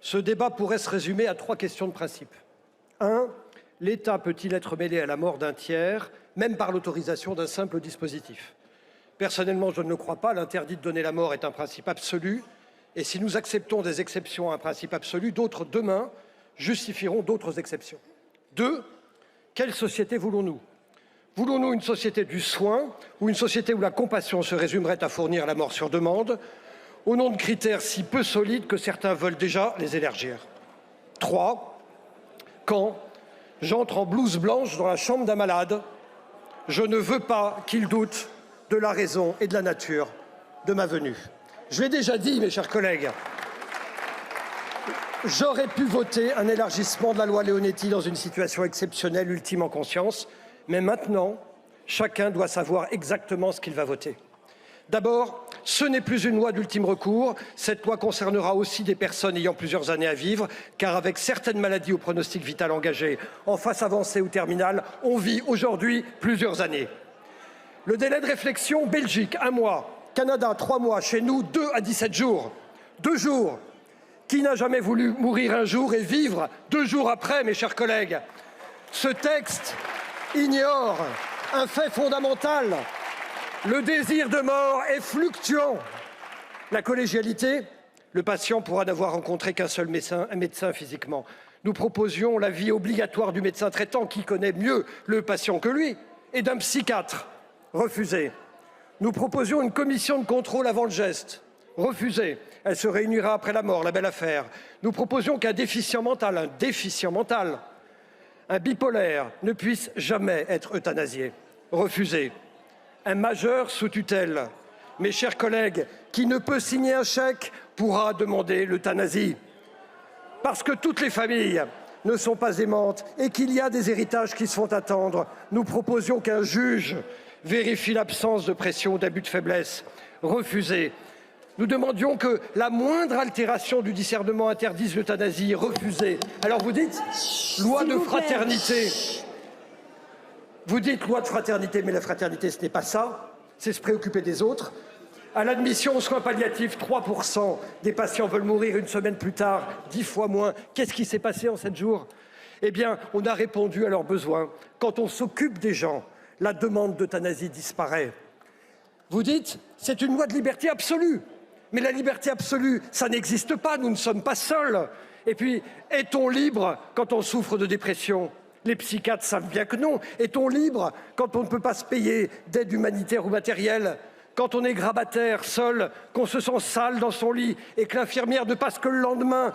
Ce débat pourrait se résumer à 3 questions de principe. 1. L'État peut-il être mêlé à la mort d'un tiers, même par l'autorisation d'un simple dispositif? Personnellement, je ne le crois pas. L'interdit de donner la mort est un principe absolu. Et si nous acceptons des exceptions à un principe absolu, d'autres, demain, justifieront d'autres exceptions. 2. Quelle société voulons-nous? Voulons-nous une société du soin ou une société où la compassion se résumerait à fournir la mort sur demande, au nom de critères si peu solides que certains veulent déjà les élargir? 3. Quand j'entre en blouse blanche dans la chambre d'un malade, je ne veux pas qu'il doute de la raison et de la nature de ma venue. Je l'ai déjà dit, mes chers collègues, j'aurais pu voter un élargissement de la loi Leonetti dans une situation exceptionnelle, ultime en conscience, mais maintenant, chacun doit savoir exactement ce qu'il va voter. D'abord, ce n'est plus une loi d'ultime recours. Cette loi concernera aussi des personnes ayant plusieurs années à vivre, car avec certaines maladies au pronostic vital engagé en phase avancée ou terminale, on vit aujourd'hui plusieurs années. Le délai de réflexion, Belgique, 1 mois, Canada, 3 mois, chez nous, 2 à 17 jours. 2 jours. Qui n'a jamais voulu mourir un jour et vivre 2 jours après, mes chers collègues? Ce texte ignore un fait fondamental. Le désir de mort est fluctuant. La collégialité, le patient pourra n'avoir rencontré qu'un seul médecin physiquement. Nous proposions l'avis obligatoire du médecin traitant qui connaît mieux le patient que lui et d'un psychiatre. Refusé. Nous proposions une commission de contrôle avant le geste. Refusé. Elle se réunira après la mort, la belle affaire. Nous proposions qu'un déficient mental, un bipolaire ne puisse jamais être euthanasié. Refusé. Un majeur sous tutelle, mes chers collègues, qui ne peut signer un chèque pourra demander l'euthanasie. Parce que toutes les familles ne sont pas aimantes et qu'il y a des héritages qui se font attendre, nous proposions qu'un juge vérifie l'absence de pression ou d'abus de faiblesse. Refusé. Nous demandions que la moindre altération du discernement interdise l'euthanasie. Refusé. Alors vous dites loi de fraternité. Vous dites loi de fraternité, mais la fraternité, ce n'est pas ça. C'est se préoccuper des autres. À l'admission aux soins palliatifs, 3% des patients veulent mourir 1 semaine plus tard, 10 fois moins. Qu'est-ce qui s'est passé en 7 jours? Eh bien, on a répondu à leurs besoins. Quand on s'occupe des gens, la demande d'euthanasie disparaît. Vous dites, c'est une loi de liberté absolue. Mais la liberté absolue, ça n'existe pas, nous ne sommes pas seuls. Et puis, est-on libre quand on souffre de dépression? Les psychiatres savent bien que non. Est-on libre quand on ne peut pas se payer d'aide humanitaire ou matérielle? Quand on est grabataire, seul, qu'on se sent sale dans son lit et que l'infirmière ne passe que le lendemain